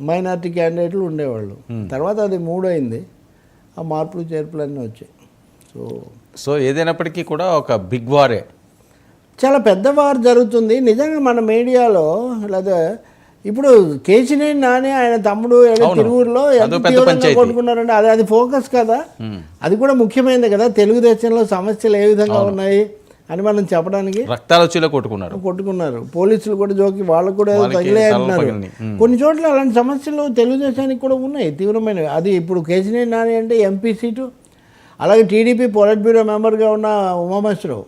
Minority క్యాండిడేట్లు ఉండేవాళ్ళు. తర్వాత అది 3 అయింది. ఆ మార్పులు చేర్పులన్నీ వచ్చాయి. సో ఏదైనప్పటికీ కూడా ఒక బిగ్ వారే, చాలా పెద్ద వార్ జరుగుతుంది నిజంగా మన మీడియాలో. లేదా ఇప్పుడు కేశినేని నాని ఆయన తమ్ముడు తిరువురులో ఎంత తీవ్రంగా కొట్టుకున్నారంటే అది ఫోకస్ కదా. అది కూడా ముఖ్యమైనది కదా. తెలుగుదేశంలో సమస్యలు ఏ విధంగా ఉన్నాయి అని మనం చెప్పడానికి. రక్తాలొచ్చిలో కొట్టుకున్నారు. పోలీసులు కూడా జోకి వాళ్ళకు కూడా తగిలే అంటున్నారు. కొన్ని చోట్ల అలాంటి సమస్యలు తెలుగుదేశానికి కూడా ఉన్నాయి తీవ్రమైనవి. అది ఇప్పుడు కేశినేని నాని అంటే ఎంపీ సీటు, అలాగే టీడీపీ పొలిట్ బ్యూరో మెంబర్గా ఉన్న ఉమామహేశ్వరరావు,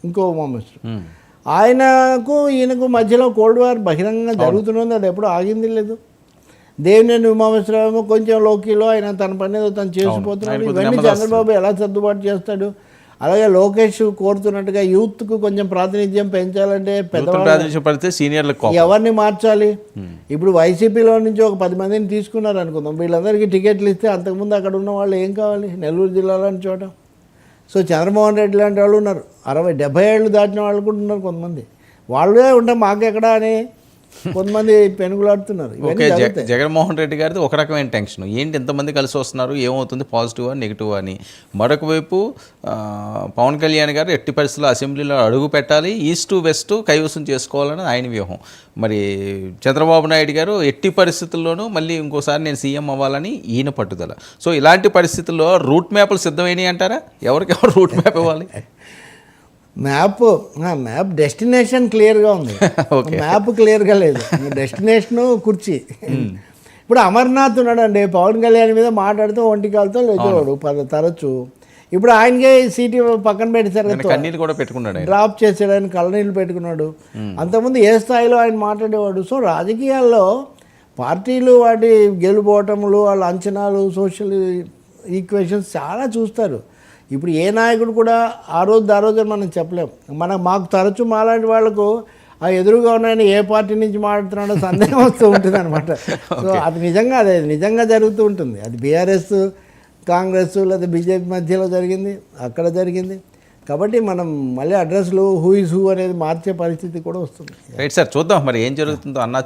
ఇంకో ఉమామహేశ్వరరావు, ఆయనకు ఈయనకు మధ్యలో కోల్డ్ వార్ బహిరంగంగా జరుగుతున్నది. అది ఎప్పుడు ఆగింది లేదు. దేవినేని ఉమామహేశ్వరరావు కొంచెం లోకీలో ఆయన తన పని ఏదో తను చేసిపోతున్నాడు. ఇవన్నీ చంద్రబాబు ఎలా సర్దుబాటు చేస్తాడు? అలాగే లోకేష్ కోరుతున్నట్టుగా యూత్కు కొంచెం ప్రాతినిధ్యం పెంచాలంటే పెద్దవాళ్ళు ఎవరిని మార్చాలి? ఇప్పుడు వైసీపీలో నుంచి ఒక 10 మందిని తీసుకున్నారు అనుకుందాం. వీళ్ళందరికీ టికెట్లు ఇస్తే అంతకుముందు అక్కడ ఉన్న వాళ్ళు ఏం కావాలి? నెల్లూరు జిల్లాలోని చోట. సో చంద్రమోహన్ రెడ్డి లాంటి వాళ్ళు ఉన్నారు. 60-70 ఏళ్ళు దాటిన వాళ్ళు కూడా ఉన్నారు కొంతమంది. వాళ్ళే ఉంటే మాకెక్కడా అని కొంతమంది పెనుగులాడుతున్నారు. ఓకే, జగన్మోహన్ రెడ్డి గారిది ఒక రకమైన టెన్షన్, ఏంటి ఎంతమంది కలిసి వస్తున్నారు, ఏమవుతుంది, పాజిటివ్ అని నెగిటివ్ అని. మరొక వైపు పవన్ కళ్యాణ్ గారు ఎట్టి పరిస్థితుల్లో అసెంబ్లీలో అడుగు పెట్టాలి, ఈస్ట్ వెస్ట్ కైవసం చేసుకోవాలని ఆయన వ్యూహం. మరి చంద్రబాబు నాయుడు గారు ఎట్టి పరిస్థితుల్లోనూ మళ్ళీ ఇంకోసారి నేను సీఎం అవ్వాలని ఈయన పట్టుదల. సో ఇలాంటి పరిస్థితుల్లో రూట్ మ్యాప్లు సిద్ధమైనవి అంటారా? ఎవరికెవరు రూట్ మ్యాప్ ఇవ్వాలి? మ్యాప్ డెస్టినేషన్ క్లియర్గా ఉంది, మ్యాప్ క్లియర్గా లేదు. డెస్టినేషను కుర్చీ. ఇప్పుడు అమర్నాథ్ ఉన్నాడండి, పవన్ కళ్యాణ్ మీద మాట్లాడుతూ ఒంటికాలతో లేచేవాడు తరచు. ఇప్పుడు ఆయనకే సీటు పక్కన పెట్టేశారు, కూడా పెట్టుకున్నాడు, డ్రాప్ చేసాడు, ఆయన కళ్ళనీళ్ళు పెట్టుకున్నాడు. అంతకుముందు ఏ స్థాయిలో ఆయన మాట్లాడేవాడు. సో రాజకీయాల్లో పార్టీలు వాటి గెలుపోవటములు, వాళ్ళ అంచనాలు, సోషల్ ఈక్వేషన్స్ చాలా చూస్తారు. ఇప్పుడు ఏ నాయకుడు కూడా ఆ రోజు మనం చెప్పలేం. మాకు తరచు మాలాంటి వాళ్ళకు ఆ ఎదురుగా ఉన్నాయని ఏ పార్టీ నుంచి మాట్లాడుతున్నాడో సందేహం వస్తూ ఉంటుంది అనమాట. సో అది నిజంగా జరుగుతూ ఉంటుంది. అది బీఆర్ఎస్, కాంగ్రెస్ లేదా బీజేపీ మధ్యలో జరిగింది, అక్కడ జరిగింది. కాబట్టి మనం మళ్ళీ అడ్రస్లు హూ ఇస్ హూ అనేది మార్చే పరిస్థితి కూడా వస్తుంది. రైట్ సార్, చూద్దాం మరి ఏం జరుగుతుందో. అన్నా